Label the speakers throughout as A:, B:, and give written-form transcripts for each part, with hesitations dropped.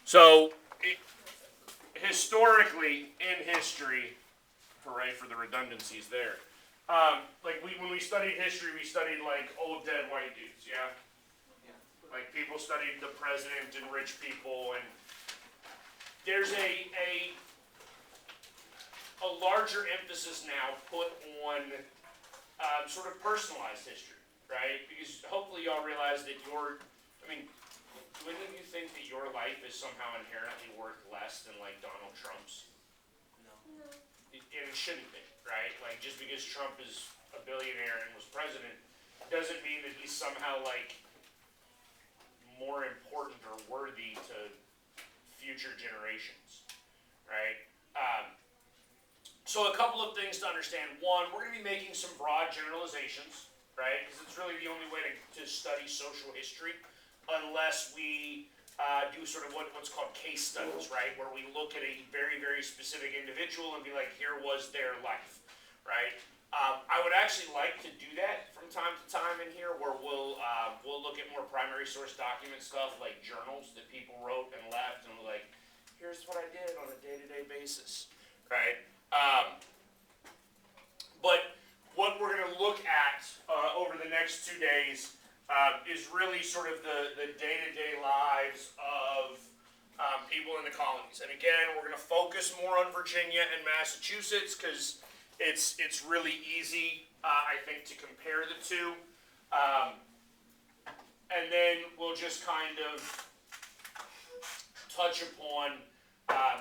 A: So, historically, in history, hooray for the redundancies there. When we studied history, we studied like old dead white dudes, yeah? Like people studied the president and rich people, and there's a larger emphasis now put on sort of personalized history, right? Because hopefully y'all realize that do any of you think that your life is somehow inherently worth less than like Donald Trump's?
B: No.
A: And it shouldn't be, right? Like just because Trump is a billionaire and was president doesn't mean that he's somehow like more important or worthy to future generations, right? So a couple of things to understand. One, we're going to be making some broad generalizations, right? Because it's really the only way to study social history, unless we do sort of what's called case studies, right? Where we look at a very, very specific individual and be like, here was their life, right? I would actually like to do that from time to time in here, where we'll look at more primary source document stuff, like journals that people wrote and left, and we're like, here's what I did on a day-to-day basis, right? But what we're going to look at over the next 2 days is really sort of the day-to-day lives of people in the colonies. And again, we're going to focus more on Virginia and Massachusetts because it's really easy, I think, to compare the two. And then we'll just kind of touch upon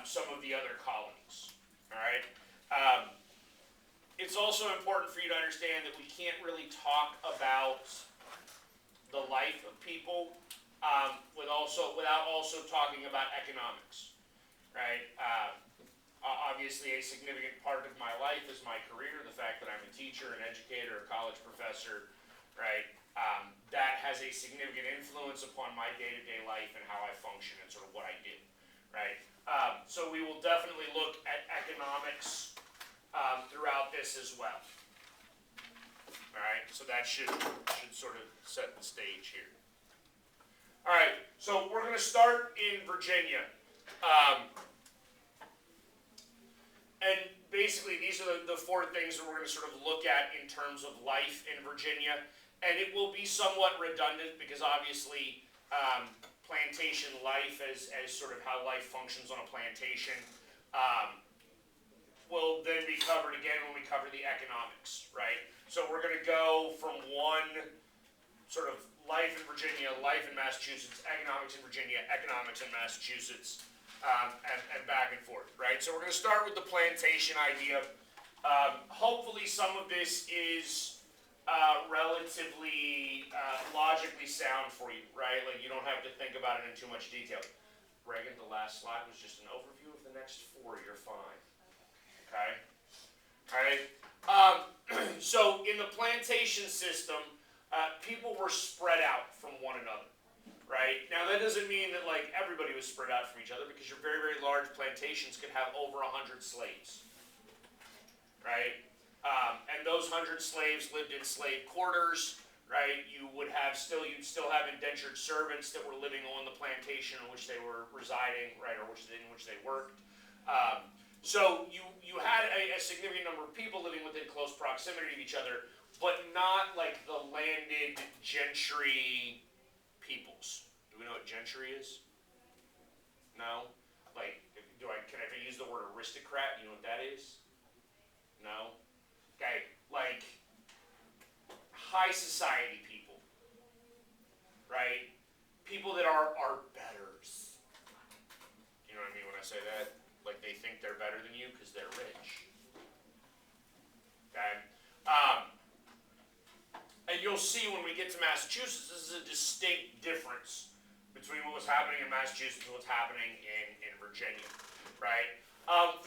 A: some of the other colonies. All right. It's also important for you to understand that we can't really talk about the life of people without also talking about economics, right? Obviously, a significant part of my life is my career, the fact that I'm a teacher, an educator, a college professor, right? That has a significant influence upon my day-to-day life and how I function and sort of what I do, right? So we will definitely look at economics throughout this as well. All right, so that should sort of set the stage here. All right, so we're going to start in Virginia. And basically, these are the 4 things that we're going to sort of look at in terms of life in Virginia. And it will be somewhat redundant because obviously plantation life as sort of how life functions on a plantation will then be covered again when we cover the economics, right? So we're going to go from one sort of life in Virginia, life in Massachusetts, economics in Virginia, economics in Massachusetts, and back and forth, right? So we're going to start with the plantation idea. Hopefully some of this is relatively logically sound for you, right? Like you don't have to think about it in too much detail. Reagan, the last slide was just an overview of the next 4. You're fine. Okay? All right? So in the plantation system, people were spread out from one another, right? Now that doesn't mean that like everybody was spread out from each other, because your very, very large plantations could have over 100 slaves, right? And those 100 slaves lived in slave quarters, right? You'd still have indentured servants that were living on the plantation in which they were residing, right, or in which they worked. So you had a significant number of people living within close proximity of each other, but not like the landed gentry peoples. Do we know what gentry is? No? Like, can I use the word aristocrat? You know what that is? No? Okay, like high society people, right? People that are betters. You know what I mean when I say that? Like they think they're better than you because they're rich. Okay? And you'll see when we get to Massachusetts, this is a distinct difference between what was happening in Massachusetts and what's happening in Virginia, right?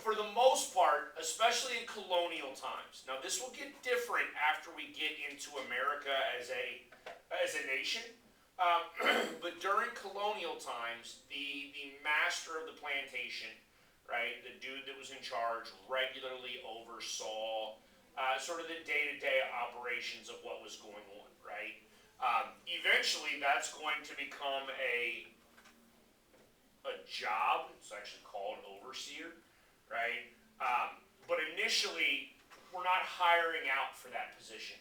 A: For the most part, especially in colonial times. Now, this will get different after we get into America as a nation. But during colonial times, the master of the plantation, right, the dude that was in charge, regularly oversaw sort of the day-to-day operations of what was going on, right? Eventually, that's going to become a job. It's actually called overseer, right? But initially, we're not hiring out for that position,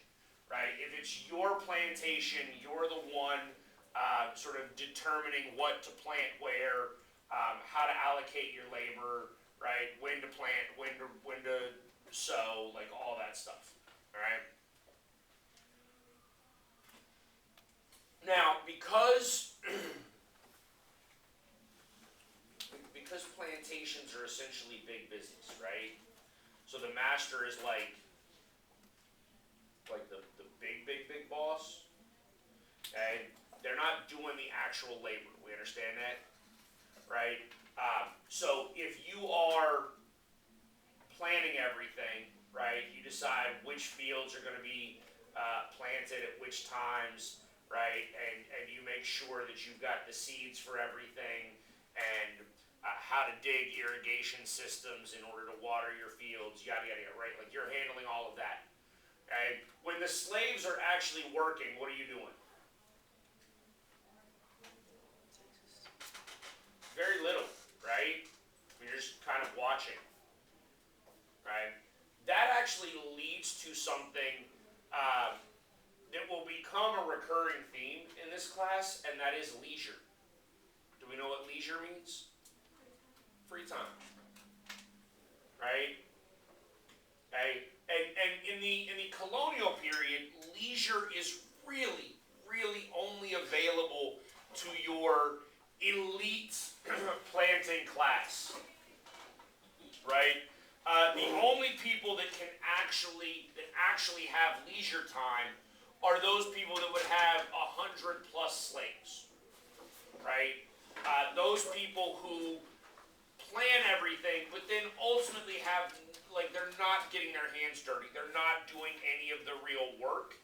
A: right? If it's your plantation, you're the one sort of determining what to plant where, how to allocate your labor, right? When to plant, when to sow, like all that stuff, all right? Now, because plantations are essentially big business, right? So the master is like the big boss. Okay, they're not doing the actual labor. We understand that, right? So if you are planning everything, right, you decide which fields are going to be planted at which times, right, and you make sure that you've got the seeds for everything, and how to dig irrigation systems in order to water your fields, yada yada yada, right? Like you're handling all of that. Okay? When the slaves are actually working, what are you doing? Very little, right? You're just kind of watching, right? That actually leads to something that will become a recurring theme in this class, and that is leisure. Do we know what leisure means? Free time, right? Okay, and in the colonial period, leisure is really only available to your elite planting class, right? The only people that can actually have leisure time are those people that would have 100+ slaves, right? Those people who plan everything, but then ultimately have, like, they're not getting their hands dirty. They're not doing any of the real work.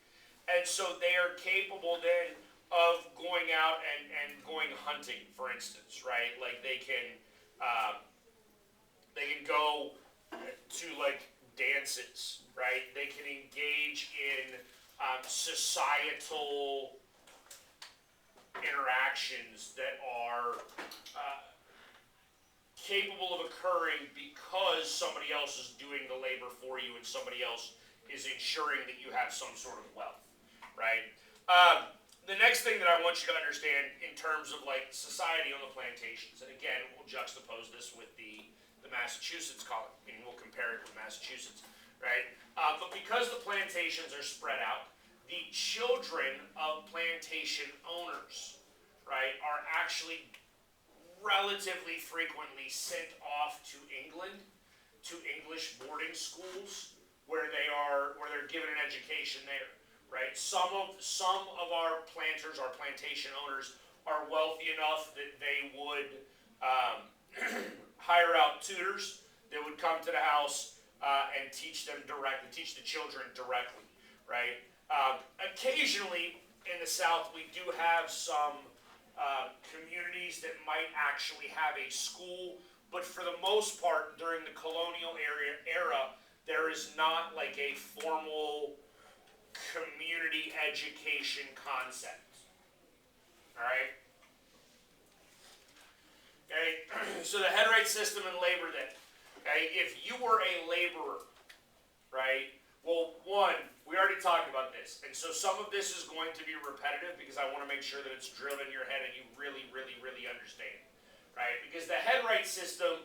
A: And so they are capable then of going out and going hunting, for instance, right? Like they can go to like dances, right? They can engage in societal interactions that are capable of occurring because somebody else is doing the labor for you and somebody else is ensuring that you have some sort of wealth, right? The next thing that I want you to understand in terms of like society on the plantations, and again, we'll juxtapose this with the Massachusetts colony, and we'll compare it with Massachusetts, right? But because the plantations are spread out, the children of plantation owners, right, are actually relatively frequently sent off to England, to English boarding schools, where they're given an education there, right? Some of our planters, our plantation owners, are wealthy enough that they would hire out tutors that would come to the house and teach them directly, teach the children directly, right? Occasionally in the South, we do have some communities that might actually have a school, but for the most part, during the colonial era, there is not like a formal community education concept. All right? Okay, so the headright system and labor then. Okay, if you were a laborer, right? Well, one, we already talked about this, and so some of this is going to be repetitive because I want to make sure that it's drilled in your head and you really understand, right? Because the headright system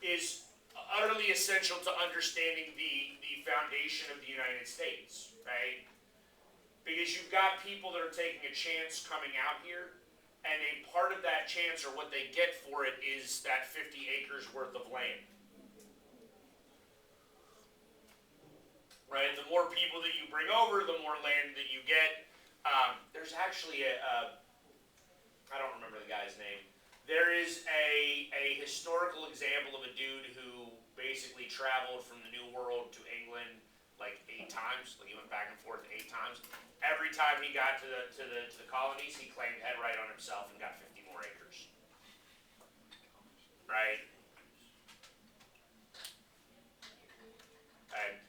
A: is utterly essential to understanding the foundation of the United States, right? Because you've got people that are taking a chance coming out here, and a part of that chance, or what they get for it, is that 50 acres worth of land. Right? The more people that you bring over, the more land that you get. There's actually I don't remember the guy's name. There is a historical example of a dude who basically traveled from the New World to England like 8 times. Like he went back and forth 8 times. Every time he got to the colonies, he claimed headright on himself and got 50 more acres. Right? Okay.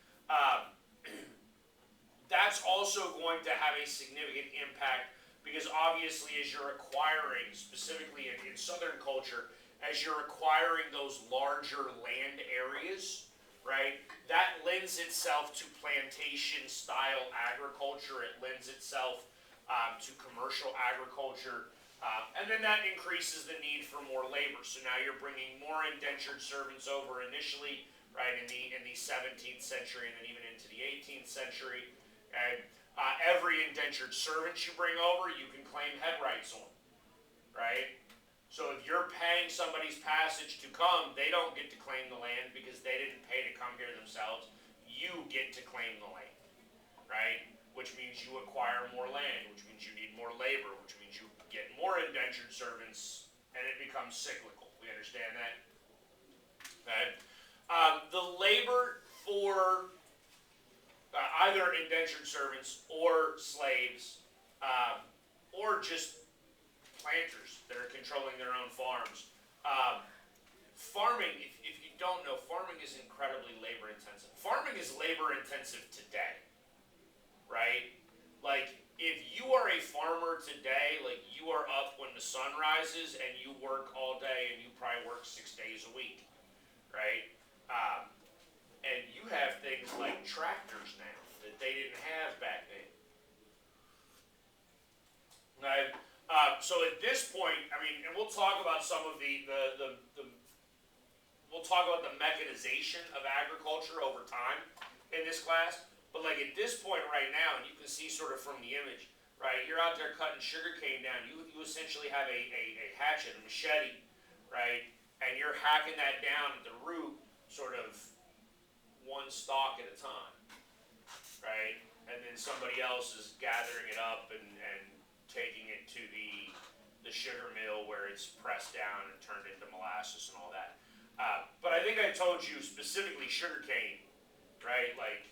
A: That's also going to have a significant impact because obviously as you're acquiring, specifically in Southern culture, as you're acquiring those larger land areas, right, that lends itself to plantation-style agriculture. It lends itself to commercial agriculture. And then that increases the need for more labor. So now you're bringing more indentured servants over initially, right, in the 17th century and then even into the 18th century. And every indentured servant you bring over, you can claim head rights on, right? So if you're paying somebody's passage to come, they don't get to claim the land because they didn't pay to come here themselves. You get to claim the land, right? Which means you acquire more land, which means you need more labor, which means you get more indentured servants, and it becomes cyclical. We understand that? Okay? The labor for either indentured servants or slaves, or just planters that are controlling their own farms. Farming, if you don't know, farming is incredibly labor intensive. Farming is labor intensive today, right? Like, if you are a farmer today, like, you are up when the sun rises and you work all day and you probably work 6 days a week, right? And you have things like tractors now that they didn't have back then. Right? So at this point, I mean, and we'll talk about some of we'll talk about the mechanization of agriculture over time in this class, but like at this point right now, and you can see sort of from the image, right, you're out there cutting sugar cane down, you essentially have a hatchet, a machete, right, and you're hacking that down at the root, sort of one stalk at a time, right, and then somebody else is gathering it up and taking it to the sugar mill where it's pressed down and turned into molasses and all that. But I think I told you specifically sugarcane, right? Like,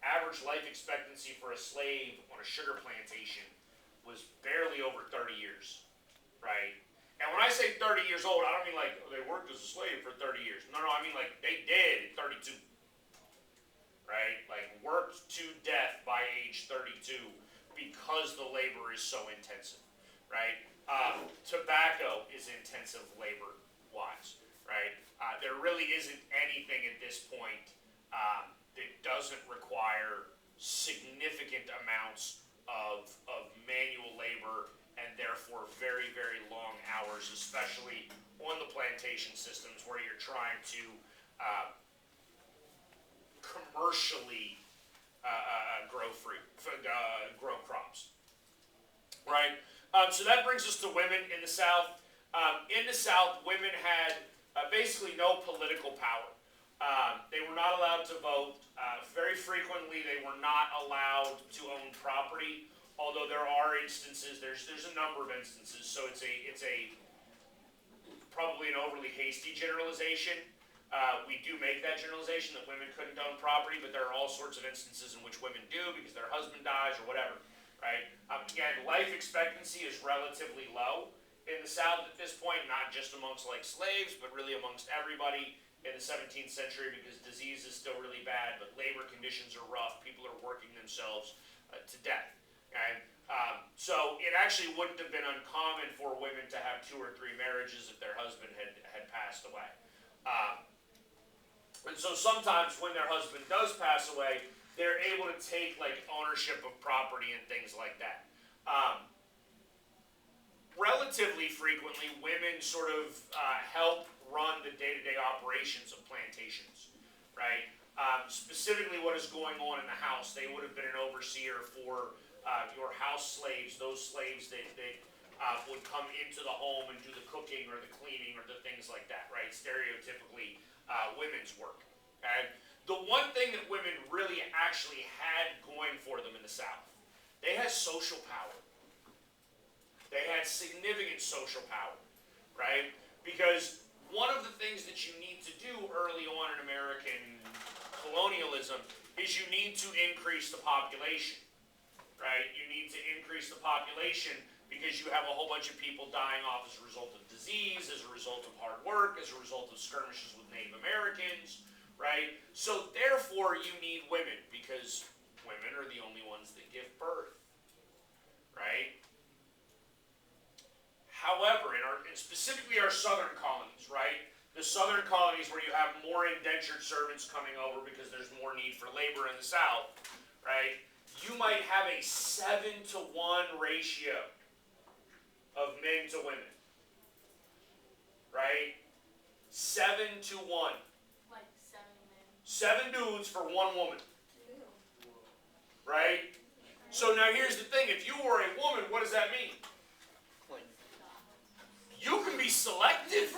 A: average life expectancy for a slave on a sugar plantation was barely over 30 years, right? And when I say 30 years old, I don't mean like they worked as a slave for 30 years. No, I mean like they did at 32, right? Like worked to death by age 32 because the labor is so intensive, right? Tobacco is intensive labor-wise, right? There really isn't anything at this point that doesn't require significant amounts of manual labor and therefore very, very long hours, especially on the plantation systems where you're trying to commercially grow crops, right? So that brings us to women in the South. In the South, women had basically no political power. They were not allowed to vote. Very frequently, they were not allowed to own property. Although there are instances, there's a number of instances. So it's probably an overly hasty generalization. We do make that generalization that women couldn't own property, but there are all sorts of instances in which women do because their husband dies or whatever, right? Again, life expectancy is relatively low in the South at this point, not just amongst like slaves, but really amongst everybody in the 17th century because disease is still really bad, but labor conditions are rough. People are working themselves to death. Okay? So it actually wouldn't have been uncommon for women to have 2 or 3 marriages if their husband had passed away. And so sometimes when their husband does pass away, they're able to take like ownership of property and things like that. Relatively frequently, women sort of help run the day-to-day operations of plantations, right? Specifically what is going on in the house. They would have been an overseer for your house slaves, those slaves that would come into the home and do the cooking or the cleaning or the things like that, right? Stereotypically women's work. Okay? The one thing that women really actually had going for them in the South, they had social power. They had significant social power, right? Because one of the things that you need to do early on in American colonialism is you need to increase the population, right? You need to increase the population because you have a whole bunch of people dying off as a result of disease, as a result of hard work, as a result of skirmishes with Native Americans, right? So therefore you need women because women are the only ones that give birth, right? However, in specifically our southern colonies, the southern colonies where you have more indentured servants coming over because there's more need for labor in the South, right? You might have a 7-to-1 ratio of men to women, right? 7-to-1.
B: Like 7 men.
A: 7 dudes for 1 woman, right? So now here's the thing, if you were a woman, what does that mean? You can be selective.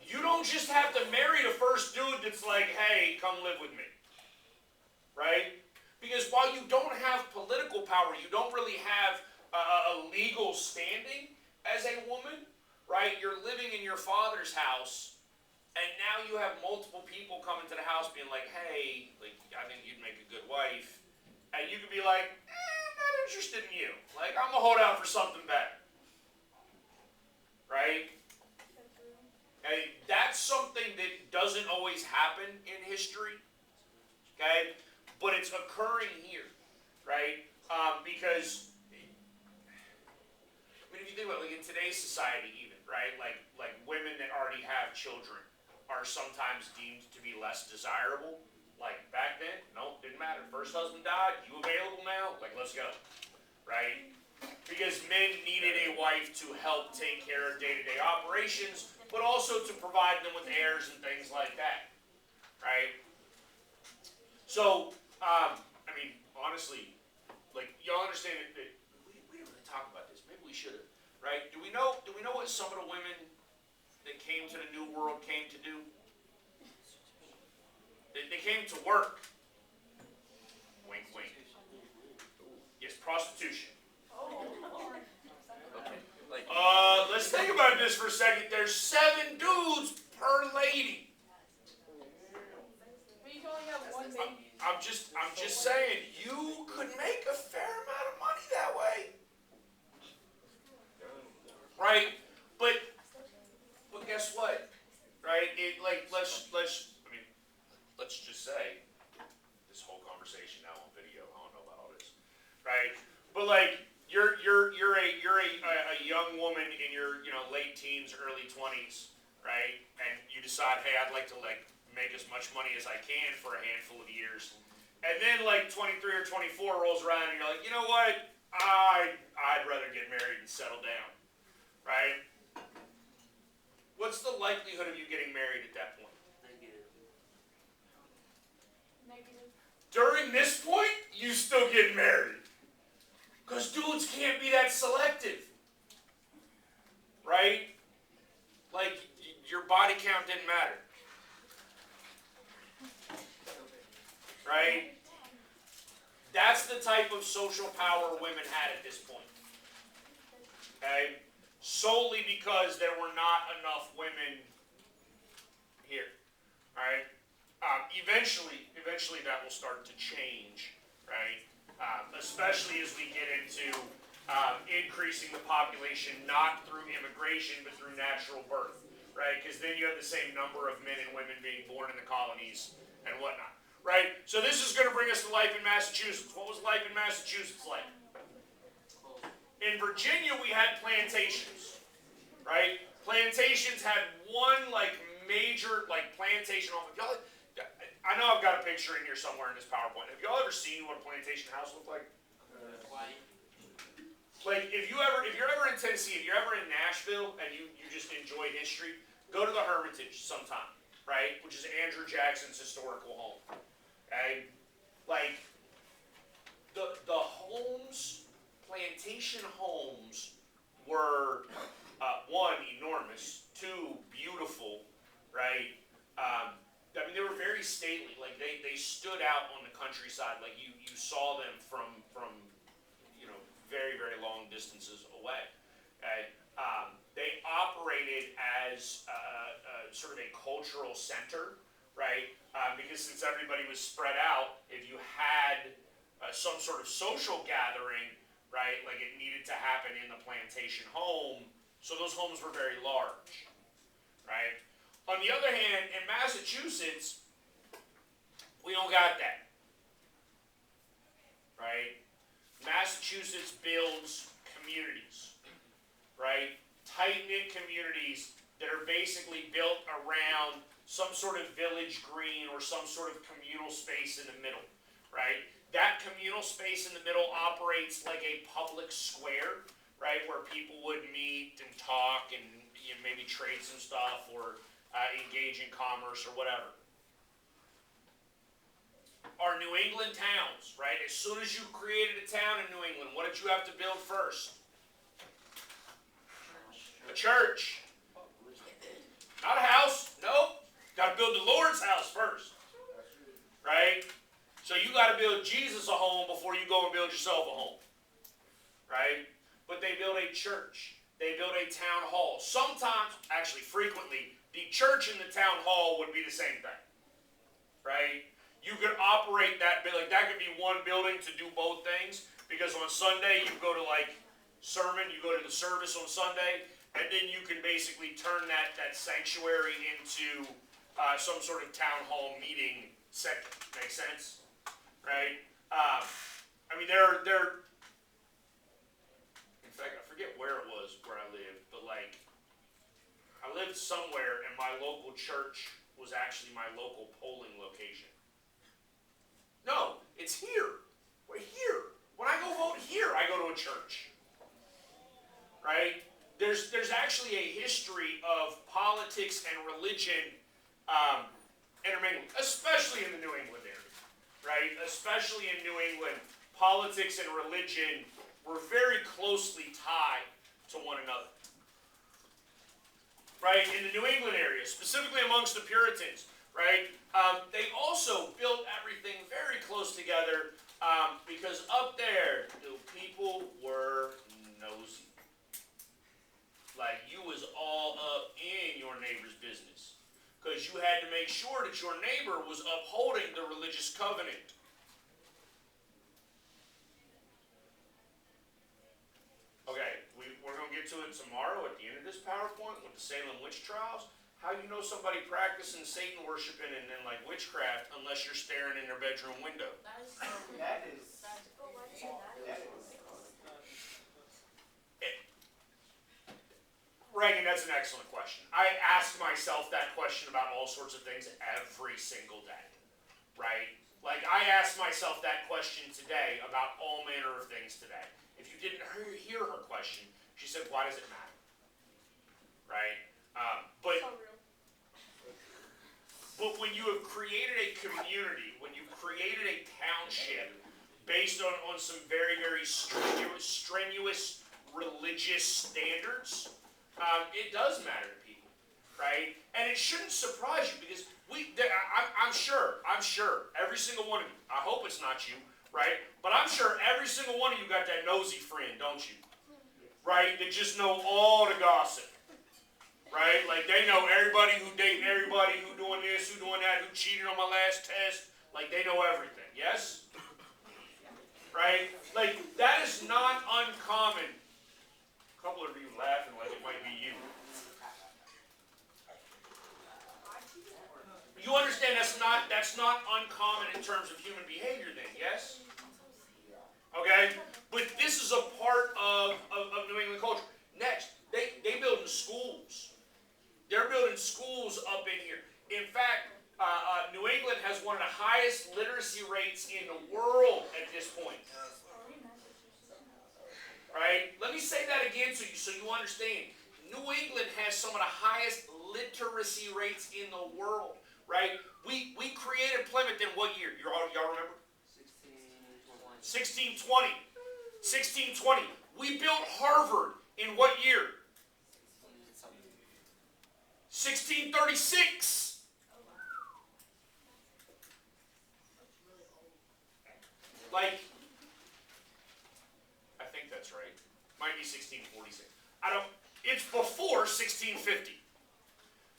A: You don't just have to marry the first dude that's like, hey, come live with me, right? Because while you don't have political power, you don't really have a legal standing as a woman, right? You're living in your father's house, and now you have multiple people coming to the house being like, hey, like, I think you'd make a good wife. And you could be like, I'm not interested in you. Like, I'm going to hold out for something better. Right? And that's something that doesn't always happen in history. Okay? But it's occurring here. Right? Because, I mean, if you think about it, like in today's society even, right? Like women that already have children are sometimes deemed to be less desirable. Like back then, no, didn't matter. First husband died, you available now? Like, let's go. Right? Because men needed a wife to help take care of day-to-day operations, but also to provide them with heirs and things like that. Right? So, I mean, honestly, like, y'all understand that we didn't really talk about this. Maybe we should have. Right? Do we know what some of the women that came to the New World came to do? They came to work. Wink, wink. Yes, prostitution. Let's think about this for a second. There's 7 dudes per lady.
B: But you can only have one baby.
A: I'm just saying, you could make a fair amount of money that way. Right? But guess what? Right? Let's just say, this whole conversation now on video, I don't know about all this. Right? But like, you're a young woman in your late teens, early 20s, right? And you decide, hey, I'd like to make as much money as I can for a handful of years. And then like 23 or 24 rolls around and you're like, you know what? I'd rather get married and settle down. Right? What's the likelihood of you getting married at that point?
B: Negative.
A: During this point, you still get married. Because dudes can't be that selective. Right? Like, your body count didn't matter. Right? That's the type of social power women had at this point. Okay? Solely because there were not enough women here. Alright? Eventually that will start to change. Right? Especially as we get into increasing the population not through immigration but through natural birth, right? Because then you have the same number of men and women being born in the colonies and whatnot, right? So this is going to bring us to life in Massachusetts. What was life in Massachusetts like? In Virginia, we had plantations, right? Plantations had one major plantation home. Y'all, I know I've got a picture in here somewhere in this PowerPoint. Have y'all ever seen what a plantation house looked like?
C: White.
A: Like if you're ever in Tennessee, if you're ever in Nashville and you just enjoy history, go to the Hermitage sometime, right? Which is Andrew Jackson's historical home. Okay? Like the homes, plantation homes were one, enormous, 2, beautiful, right? I mean, they were very stately. Like they stood out on the countryside. Like you saw them from very, very long distances away. Okay? They operated as sort of a cultural center, right? Because since everybody was spread out, if you had some sort of social gathering, right, like it needed to happen in the plantation home, so those homes were very large, right? On the other hand, in Massachusetts, we don't got that, right? Massachusetts builds communities, right? Tight-knit communities that are basically built around some sort of village green or some sort of communal space in the middle, right? That communal space in the middle operates like a public square, right, where people would meet and talk and maybe trade some stuff or engage in commerce or whatever. Our New England towns, right? As soon as you created a town in New England, what did you have to build first? A church. Not a house. Nope. Got to build the Lord's house first. Right? So you got to build Jesus a home before you go and build yourself a home. Right? But they build a church. They build a town hall. Sometimes, actually frequently, the church and the town hall would be the same thing. Right? You could operate that, like that could be one building to do both things, because on Sunday you go to like sermon, you go to the service on Sunday, and then you can basically turn that sanctuary into some sort of town hall meeting center. Make sense? Right? I mean, they're in fact, I forget where it was where I lived, but like, I lived somewhere and my local church was actually my local polling location. No, it's here. We're here. When I go vote here, I go to a church. Right? There's actually a history of politics and religion intermingling, especially in the New England area. Right? Especially in New England, politics and religion were very closely tied to one another. Right? In the New England area, specifically amongst the Puritans, right? They also built everything very close together because up there, the people were nosy. Like, you was all up in your neighbor's business because you had to make sure that your neighbor was upholding the religious covenant. Okay, we're going to get to it tomorrow at the end of this PowerPoint with the Salem witch trials. How you know somebody practicing Satan worshiping and then like witchcraft unless you're staring in their bedroom window?
B: That is so
C: That is.
A: Reagan, that's an excellent question. I ask myself that question about all sorts of things every single day, right? Like I asked myself that question today about all manner of things today. If you didn't hear her question, she said, why does it matter? Right? But when you have created a community, when you've created a township based on some very, very strenuous religious standards, it does matter to people, right? And it shouldn't surprise you because I'm sure, every single one of you, I hope it's not you, right? But I'm sure every single one of you got that nosy friend, don't you? Right? That just know all the gossip. Right? Like they know everybody who dating everybody, who doing this, who doing that, who cheated on my last test. Like they know everything. Yes? Right? Like that is not uncommon. A couple of you laughing like it might be you. You understand that's not uncommon in terms of human behavior then, yes? Okay? But this is a part of New England culture. Next, they build in schools. They're building schools up in here. In fact, New England has one of the highest literacy rates in the world at this point. Right? Let me say that again to you so you understand. New England has some of the highest literacy rates in the world. Right? We created Plymouth in what year? Y'all remember? 1620. 1620. We built Harvard in what year? 1636. Like, I think that's right. Might be 1646. It's before 1650.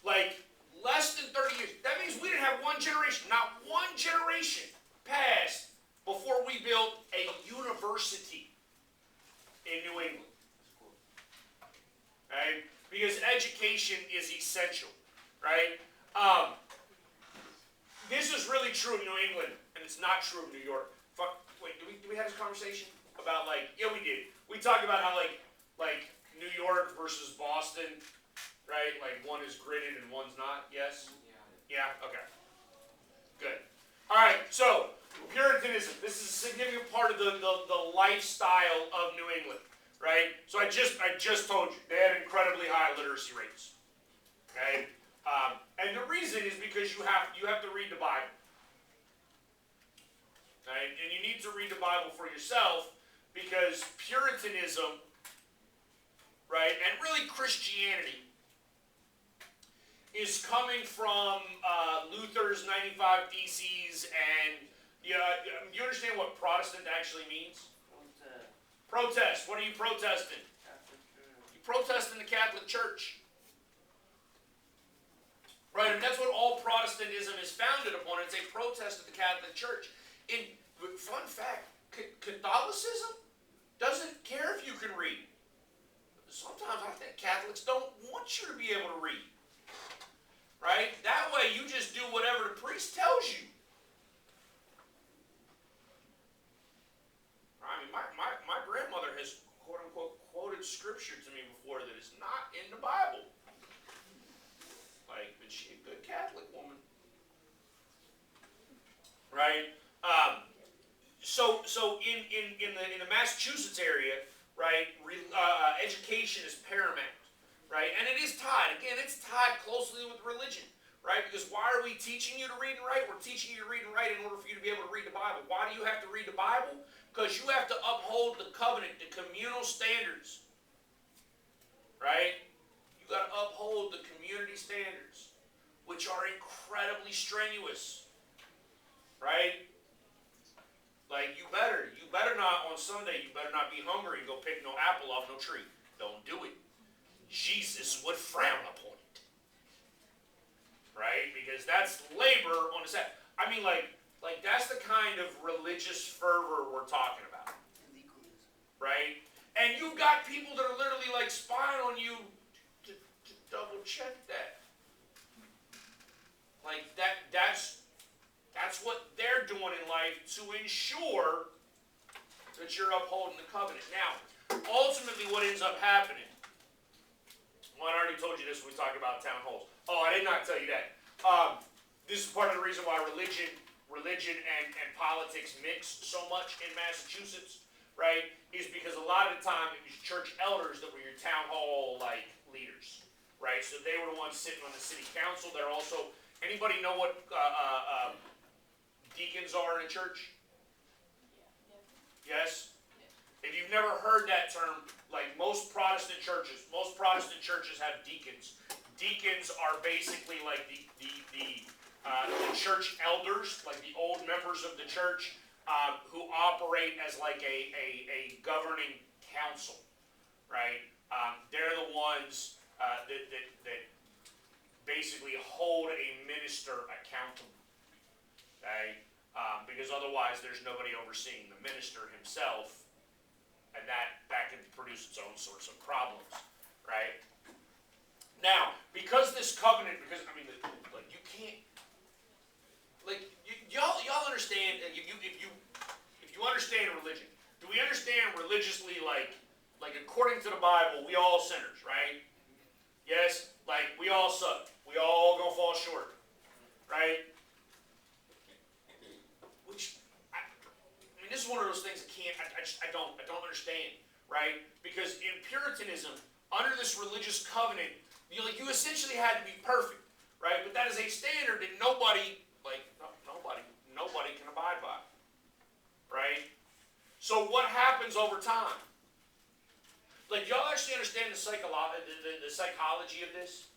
A: Like, less than 30 years. That means we didn't have one generation, not one generation passed before we built a university in New England. Right? Because education is essential, right? This is really true of New England, and it's not true of New York. Wait, did we have this conversation about like? Yeah, we did. We talked about how like New York versus Boston, right? Like one is gridded and one's not, yes?
C: Yeah.
A: Yeah, okay. Good. All right, so Puritanism. This is a significant part of the lifestyle of New England, right? So I just told you they had incredibly high literacy rates. Okay, and the reason is because you have to read the Bible, right? And you need to read the Bible for yourself because Puritanism, right, and really Christianity is coming from Luther's 95 Theses, and you understand what Protestant actually means? Protest. What are you protesting? You protesting the Catholic Church. Right, and that's what all Protestantism is founded upon. It's a protest of the Catholic Church. Fun fact, Catholicism doesn't care if you can read. Sometimes I think Catholics don't want you to be able to read. Right? That way you just do whatever the priest tells you. I mean, my grandmother has, quote unquote, quoted scripture to me before that is not in the Bible. Like, but she's a good Catholic woman. Right? So in the Massachusetts area, right, education is paramount. Right? And it is tied. Again, it's tied closely with religion. Right? Because why are we teaching you to read and write? We're teaching you to read and write in order for you to be able to read the Bible. Why do you have to read the Bible? Because you have to uphold the covenant, the communal standards. Right? You got to uphold the community standards, which are incredibly strenuous. Right? Like you better not on Sunday, you better not be hungry and go pick no apple off no tree. Don't do it. Jesus would frown upon it. Right? Because that's labor on the Sabbath. I mean, like that's the kind of religious fervor we're talking about. Right? And you've got people that are literally like spying on you to double check that. Like that's what they're doing in life to ensure that you're upholding the covenant. Now, ultimately what ends up happening, well, I already told you this when we talked about town halls. Oh, I did not tell you that. This is part of the reason why religion and politics mix so much in Massachusetts, right? Is because a lot of the time it was church elders that were your town hall like leaders, right? So they were the ones sitting on the city council. They're also, anybody know what deacons are in a church? Yes? If you've never heard that term, like most Protestant churches have deacons. Deacons are basically like the church elders, like the old members of the church, who operate as like a governing council, right? They're the ones that basically hold a minister accountable, okay? Because otherwise there's nobody overseeing the minister himself, and that can produce its own sorts of problems, right? Now, because this covenant, because I mean, like you can't, like y'all understand if you understand religion, do we understand religiously like according to the Bible, we all sinners, right? Yes, like we all suck, we all gonna fall short, right? Which I mean, this is one of those things I don't understand, right? Because in Puritanism, under this religious covenant, you essentially had to be perfect, right? But that is a standard that nobody can abide by, right? So what happens over time? Like, y'all actually understand the psychology of this?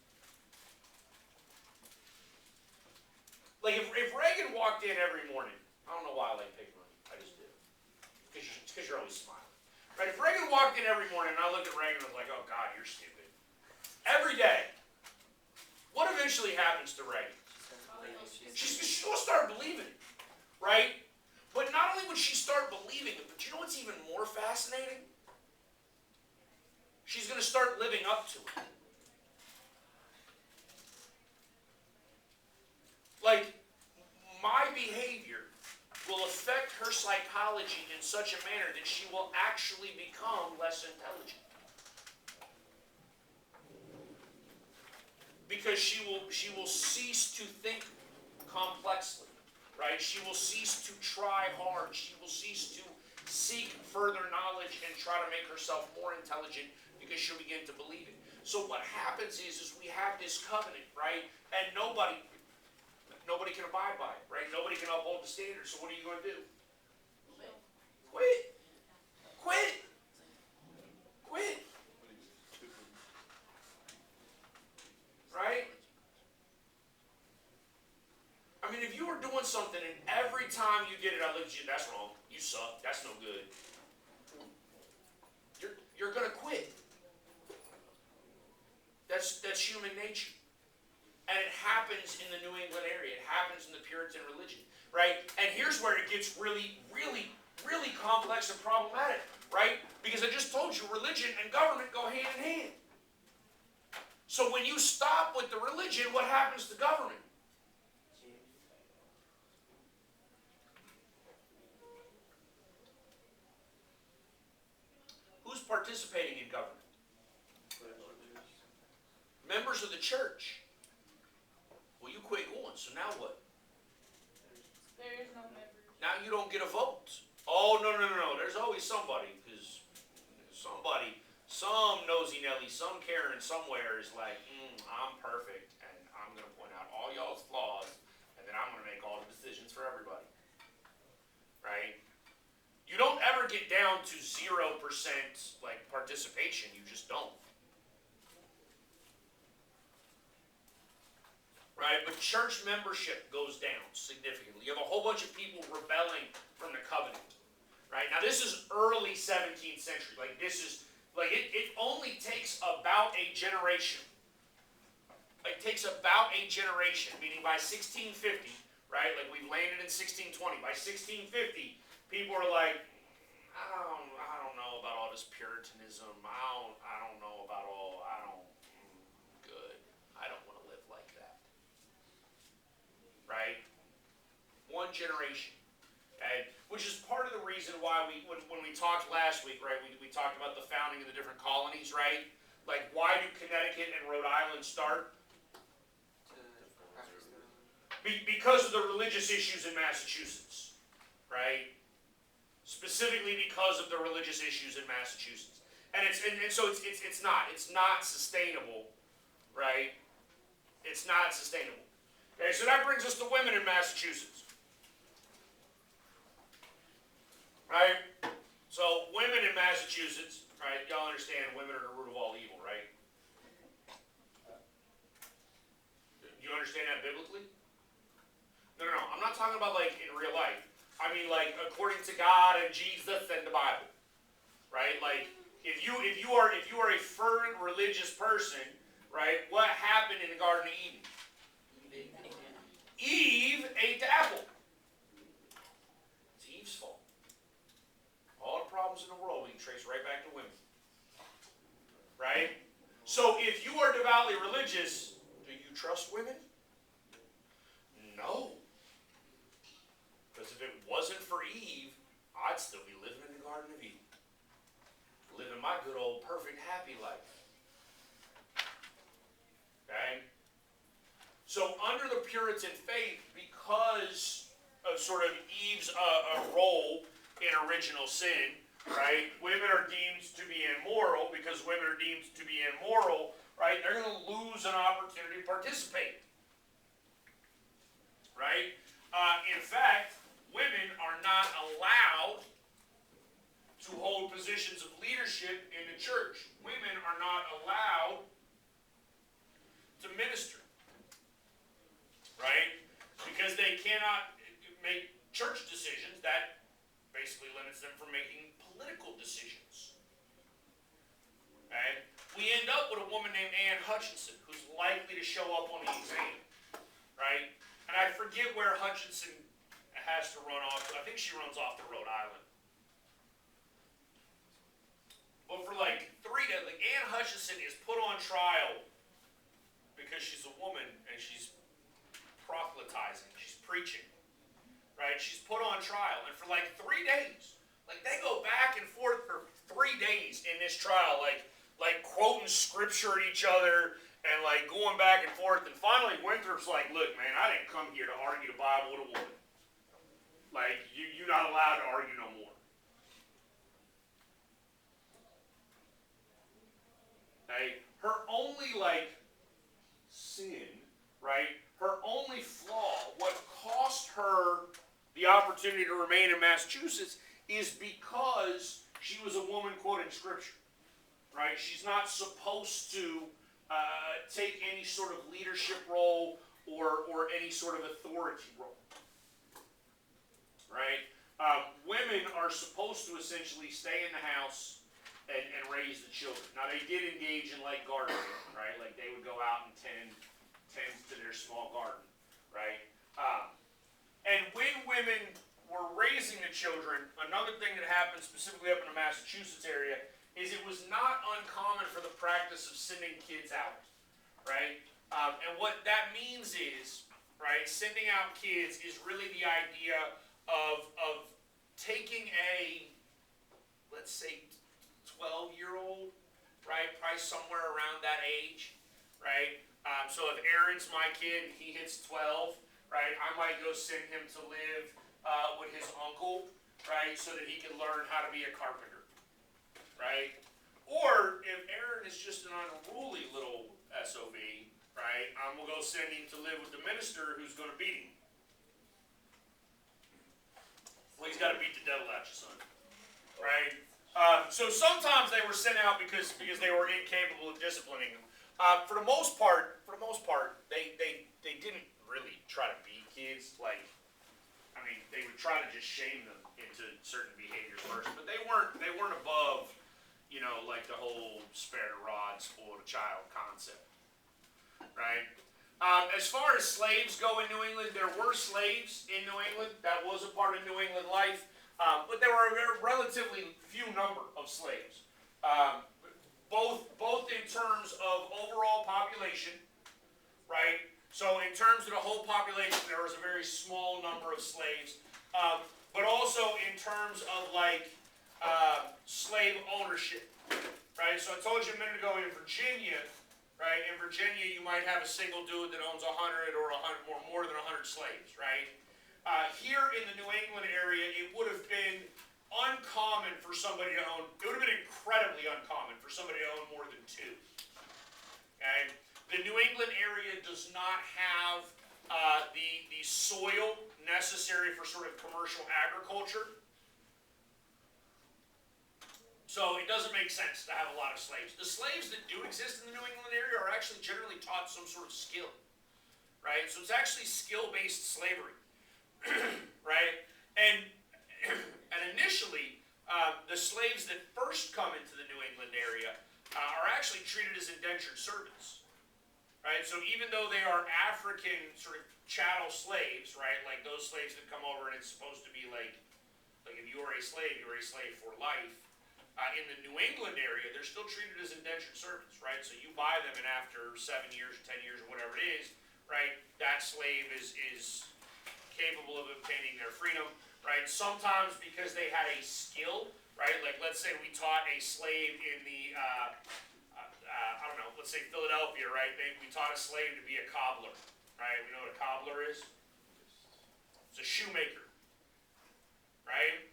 A: Like, if Reagan walked in every morning, I don't know why I like picking on you, I just do. It's because you're always smiling. Right? If Reagan walked in every morning and I looked at Reagan and was like, oh God, you're stupid. Every day. What eventually happens to Reagan? She'll start believing it. Right? But not only would she start believing it, but you know what's even more fascinating? She's going to start living up to it. Like, my behavior will affect her psychology in such a manner that she will actually become less intelligent. Because she will cease to think complexly, right? She will cease to try hard. She will cease to seek further knowledge and try to make herself more intelligent because she'll begin to believe it. So what happens is we have this covenant, right? And nobody can abide by it, right? Nobody can uphold the standard. So what are you going to do? Quit. Quit. Quit. Right? I mean, if you were doing something and every time you did it, I looked at you, that's wrong. You suck. That's no good. You're going to quit. That's human nature. And it happens in the New England area. It happens in the Puritan religion, right? And here's where it gets really, really, really complex and problematic, right? Because I just told you, religion and government go hand in hand. So when you stop with the religion, what happens to government? Who's participating in government? Members of the church. Well, you quit going, so now what?
B: There is no members.
A: Now you don't get a vote. Oh, no. There's always somebody, because some nosy Nelly, some Karen somewhere is like, I'm perfect, and I'm going to point out all y'all's flaws, and then I'm going to make all the decisions for everybody. Right? You don't ever get down to 0% like participation. You just don't. Right? But church membership goes down significantly. You have a whole bunch of people rebelling from the covenant. Right? Now this is early 17th century. Like this is, like it only takes about a generation. It takes about a generation, meaning by 1650, right? Like we've landed in 1620. By 1650, people are like, I don't know about all this Puritanism. I don't know about all, good. I don't want to live like that. Right? One generation. Okay? Which is part of the reason why when we talked last week, right, we talked about the founding of the different colonies, right? Like, why do Connecticut and Rhode Island start? Because of the religious issues in Massachusetts, right? Specifically because of the religious issues in Massachusetts. And so it's not sustainable, right? It's not sustainable. Okay, so that brings us to women in Massachusetts. Right? So women in Massachusetts, right, y'all understand women are the root of all evil, right? You understand that biblically? No. I'm not talking about like in real life. I mean like according to God and Jesus and the Bible. Right? Like if you are a fervent religious person, right, what happened in the Garden of Eden? Eve ate the apple. It's Eve's fault. All the problems in the world we can trace right back to women. Right? So if you are devoutly religious, do you trust women? No. Because if it wasn't for Eve, I'd still be living in the Garden of Eden. Living my good old perfect happy life. Okay? So under the Puritan faith, because of sort of Eve's role in original sin, right? Women are deemed to be immoral. Because women are deemed to be immoral, right? They're going to lose an opportunity to participate. Right? In fact, women are not allowed to hold positions of leadership in the church. Women are not allowed to minister. Right? Because they cannot make church decisions. That basically limits them from making political decisions. Okay? We end up with a woman named Anne Hutchinson who's likely to show up on the exam. Right? And I forget where Hutchinson has to run off. I think she runs off to Rhode Island. But for like 3 days, like Anne Hutchinson is put on trial because she's a woman and she's proselytizing. She's preaching. Right? She's put on trial. And for like 3 days, like they go back and forth for 3 days in this trial, like quoting scripture at each other and like going back and forth, and finally Winthrop's like, look, man, I didn't come here to argue the Bible with a woman. Like, you're not allowed to argue no more. Okay? Her only, like, sin, right? Her only flaw, what cost her the opportunity to remain in Massachusetts is because she was a woman quoting Scripture, right? She's not supposed to take any sort of leadership role or any sort of authority role, right? Women are supposed to essentially stay in the house and raise the children. Now, they did engage in, like, gardening, right? Like, they would go out and tend to their small garden, right? And when women were raising the children, another thing that happened specifically up in the Massachusetts area is it was not uncommon for the practice of sending kids out, right? And what that means is, right, sending out kids is really the idea of taking a, let's say, 12-year-old, right, probably somewhere around that age, right? So if Aaron's my kid and he hits 12, right, I might go send him to live with his uncle, right, so that he can learn how to be a carpenter, right? Or if Aaron is just an unruly little SOB, right, I'm going to go send him to live with the minister who's going to beat him. Well, he's got to beat the devil out you, son, right? So sometimes they were sent out because they were incapable of disciplining them. For the most part, they didn't really try to beat kids. Like, I mean, they would try to just shame them into certain behaviors first, but they weren't above, you know, like the whole spare the rod, spoil the child concept, right? As far as slaves go in New England, there were slaves in New England. That was a part of New England life. But there were a relatively few number of slaves, both in terms of overall population, right? So in terms of the whole population, there was a very small number of slaves, but also in terms of like slave ownership, right? So I told you a minute ago in Virginia, right? In Virginia, you might have a single dude that owns 100 or more than 100 slaves, right? Here in the New England area, it would have been uncommon for somebody to own, it would have been incredibly uncommon for somebody to own more than 2. Okay? The New England area does not have the soil necessary for sort of commercial agriculture. So it doesn't make sense to have a lot of slaves. The slaves that do exist in the New England area are actually generally taught some sort of skill, right? So it's actually skill-based slavery. Right? And initially, the slaves that first come into the New England area are actually treated as indentured servants. Right? So even though they are African sort of chattel slaves, right? Like those slaves that come over and it's supposed to be like if you are a slave, you're a slave for life. In the New England area, they're still treated as indentured servants, right? So you buy them and after 7 years or 10 years or whatever it is, right? That slave is capable of obtaining their freedom, right? Sometimes because they had a skill, right? Like let's say we taught a slave in the, I don't know, let's say Philadelphia, right? We taught a slave to be a cobbler, right? We know what a cobbler is? It's a shoemaker, right?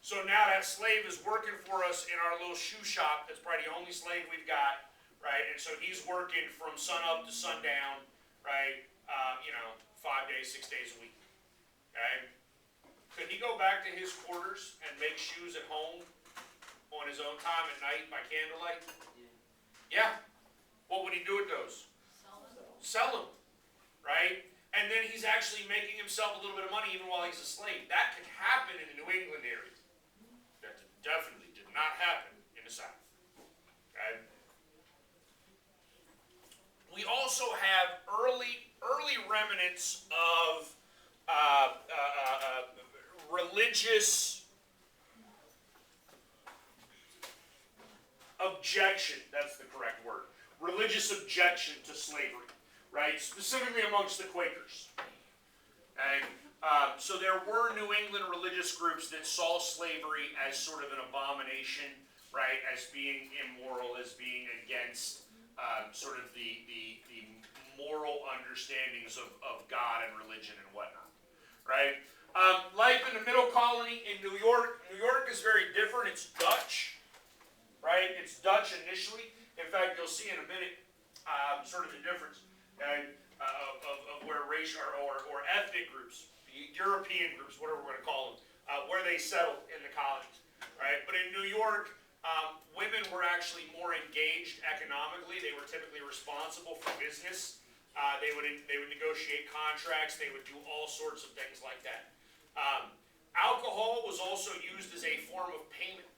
A: So now that slave is working for us in our little shoe shop. That's probably the only slave we've got, right? And so he's working from sun up to sundown, right? 5 days, 6 days a week. Okay? Could he go back to his quarters and make shoes at home on his own time at night by candlelight? Yeah. What would he do with those? Sell them. Right? And then he's actually making himself a little bit of money even while he's a slave. That can happen in the New England area. That definitely did not happen in the South. Okay? We also have early remnants of religious objection, that's the correct word, religious objection to slavery, right? Specifically amongst the Quakers. And so there were New England religious groups that saw slavery as sort of an abomination, right? As being immoral, as being against sort of the moral understandings of God and religion and whatnot, right? Life in the middle colony in New York. New York is very different. It's Dutch, right? It's Dutch initially. In fact, you'll see in a minute sort of the difference of where racial or ethnic groups, European groups, whatever we're going to call them, where they settled in the colonies, right? But in New York, women were actually more engaged economically. They were typically responsible for business. They would negotiate contracts. They would do all sorts of things like that. Alcohol was also used as a form of payment,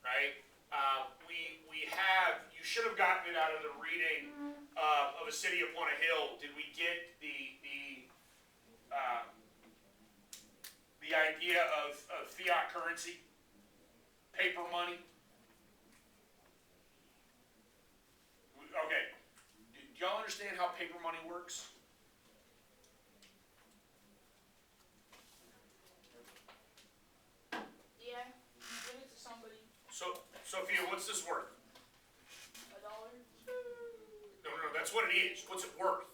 A: right? You should have gotten it out of the reading of A City Upon a Hill. Did we get the idea of fiat currency, paper money? Okay. Do y'all understand how paper money works?
B: Yeah. Give it to somebody.
A: So, Sophia, what's this worth?
B: $1.
A: No, that's what it is. What's it worth?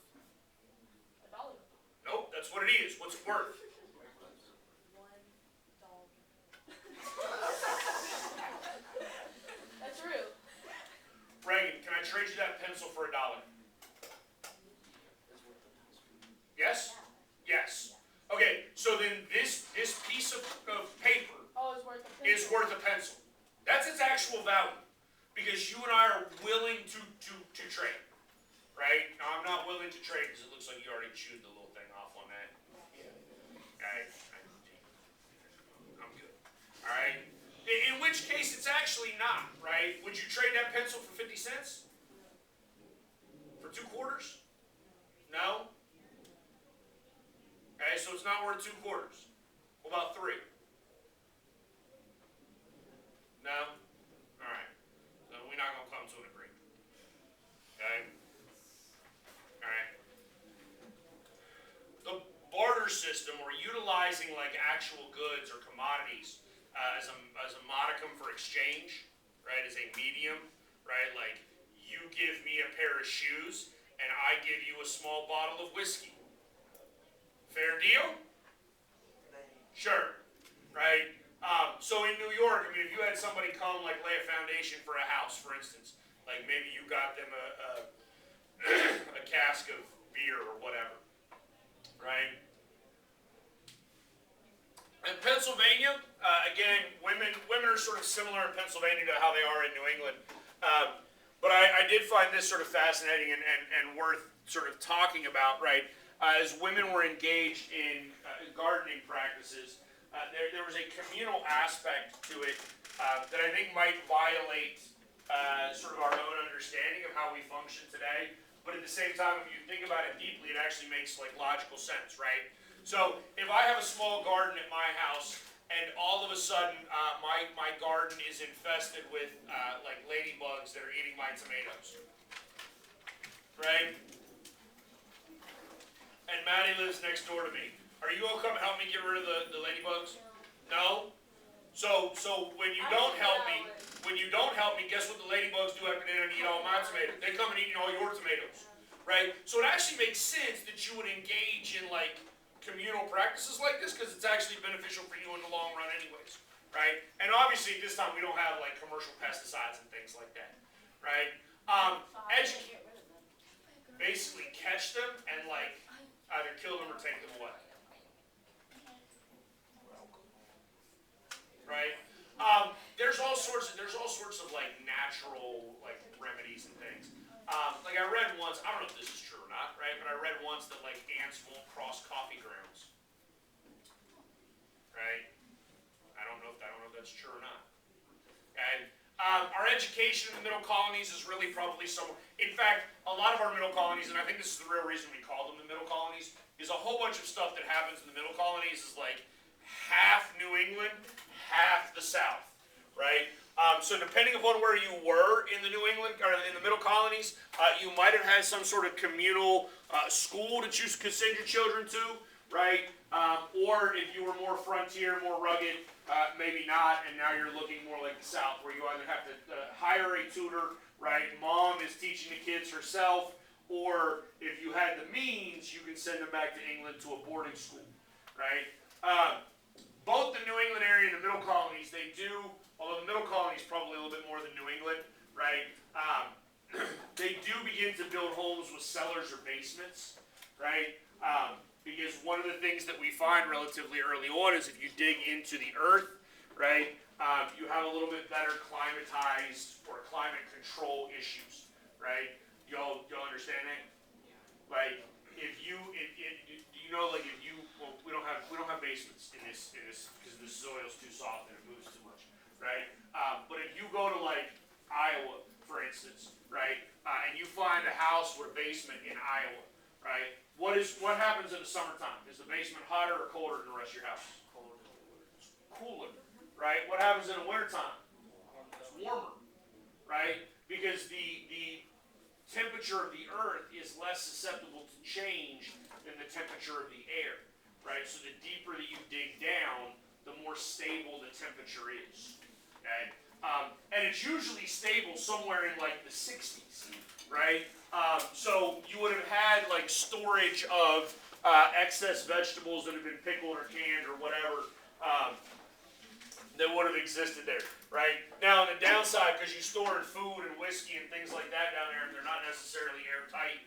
B: $1.
A: Nope, that's what it is. What's it worth?
B: $1. That's real.
A: Reagan, can I trade you that pencil for $1? Yes? Yes. Okay, so then this piece of paper
B: Oh, it's worth a
A: is
B: pencil.
A: worth a pencil. That's its actual value. Because you and I are willing to trade. Right? Now, I'm not willing to trade because it looks like you already chewed the little thing off on that. I'm good. Alright? In which case, it's actually not, right? Would you trade that pencil for 50 cents? For 2 quarters? No? Okay, so it's not worth 2 quarters. What about 3? No? Alright. So we're not going to come to an agreement. Okay? Alright. The barter system, or utilizing like actual goods or commodities as a modicum for exchange, right, as a medium, right, like you give me a pair of shoes and I give you a small bottle of whiskey. Fair deal? Sure. Right? So in New York, I mean, if you had somebody come, like, lay a foundation for a house, for instance, like maybe you got them a cask of beer or whatever, right? In Pennsylvania, again, women are sort of similar in Pennsylvania to how they are in New England. But I did find this sort of fascinating and worth sort of talking about, right? As women were engaged in gardening practices, there was a communal aspect to it that I think might violate sort of our own understanding of how we function today. But at the same time, if you think about it deeply, it actually makes like logical sense, right? So if I have a small garden at my house, and all of a sudden my garden is infested with like ladybugs that are eating my tomatoes, right? And Maddie lives next door to me. Are you gonna come help me get rid of the ladybugs? No? So when you don't help me, guess what the ladybugs do after they don't eat all my tomatoes? They come and eat all your tomatoes, right? So it actually makes sense that you would engage in like communal practices like this because it's actually beneficial for you in the long run anyways, right? And obviously at this time we don't have like commercial pesticides and things like that, right? Basically catch them and like either kill them or take them away. Right? There's all sorts of like natural like remedies and things. Like I read once, I don't know if this is true or not, right? But I read once that like ants won't cross coffee grounds. Right? I don't know if that's true or not. Okay? Our education in the middle colonies is really probably somewhere. In fact, a lot of our middle colonies, and I think this is the real reason we call them the middle colonies, is a whole bunch of stuff that happens in the middle colonies is like half New England, half the South, right? So depending upon where you were in the New England or in the middle colonies, you might have had some sort of communal school that you could send your children to, right? Or if you were more frontier, more rugged, maybe not, and now you're looking more like the South, where you either have to hire a tutor, right? Mom is teaching the kids herself, or if you had the means, you can send them back to England to a boarding school, right? Both the New England area and the Middle Colonies, they do, although the Middle Colonies probably a little bit more than New England, right? They do begin to build homes with cellars or basements, right? Because one of the things that we find relatively early on is if you dig into the earth, right, you have a little bit better climatized or climate control issues, right? Y'all understand that? Like, if you, do you know, like, if you, well, we don't have basements in this, because the soil's too soft and it moves too much, right? But if you go to, like, Iowa, for instance, right, and you find a house with a basement in Iowa, right, what happens in the summertime? Is the basement hotter or colder than the rest of your house? Cooler, right? What happens in the wintertime? It's warmer, right? Because the temperature of the earth is less susceptible to change than the temperature of the air, right? So the deeper that you dig down, the more stable the temperature is, okay? And it's usually stable somewhere in like the 60s, right? So you would have had like storage of excess vegetables that have been pickled or canned or whatever that would have existed there, right? Now on the downside, because you store food and whiskey and things like that down there, and they're not necessarily airtight,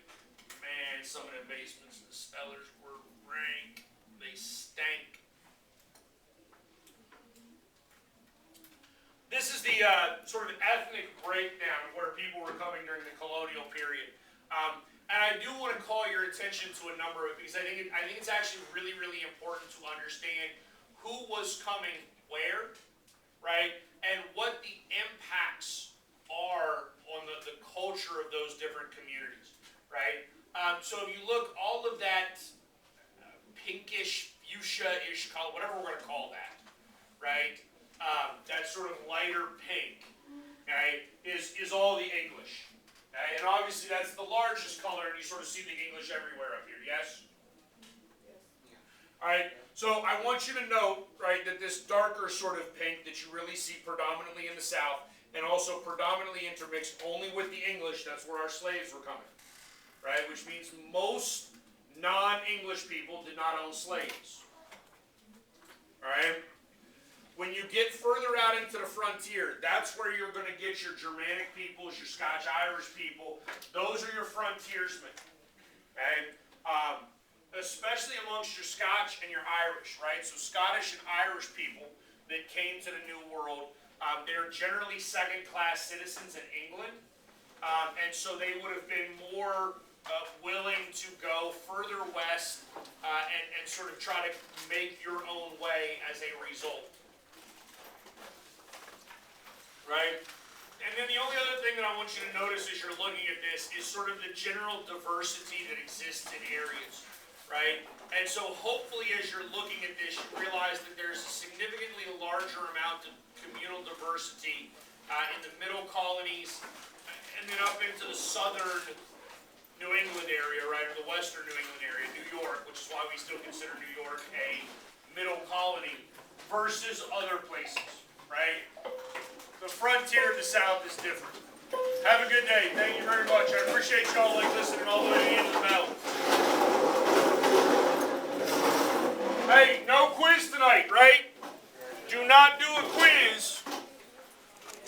A: man, some of the basements and the cellars were rank. They stank. This is the sort of ethnic breakdown of where people were coming during the colonial period. And I do want to call your attention to a number of it, because I think it's actually really, really important to understand who was coming where, right, and what the impacts are on the culture of those different communities, right? So if you look, all of that pinkish, fuchsia-ish color, whatever we're going to call that, right? That sort of lighter pink, okay, is all the English. Okay? And obviously that's the largest color, and you sort of see the English everywhere up here, yes?
B: Yes.
A: Alright, so I want you to note, right, that this darker sort of pink that you really see predominantly in the South, and also predominantly intermixed only with the English, that's where our slaves were coming, right? Which means most non-English people did not own slaves. Alright? When you get further out into the frontier, that's where you're going to get your Germanic peoples, your Scotch-Irish people. Those are your frontiersmen. Okay? Especially amongst your Scotch and your Irish, right? So Scottish and Irish people that came to the New World, they're generally second-class citizens in England. And so they would have been more willing to go further west and sort of try to make your own way as a result. Right? And then the only other thing that I want you to notice as you're looking at this is sort of the general diversity that exists in areas, right? And so hopefully as you're looking at this, you realize that there's a significantly larger amount of communal diversity in the middle colonies and then up into the southern New England area, right, or the western New England area, New York, which is why we still consider New York a middle colony versus other places, right? The frontier of the South is different. Have a good day. Thank you very much. I appreciate y'all listening all the way to the end of the bell. Hey, no quiz tonight, right? Do not do a quiz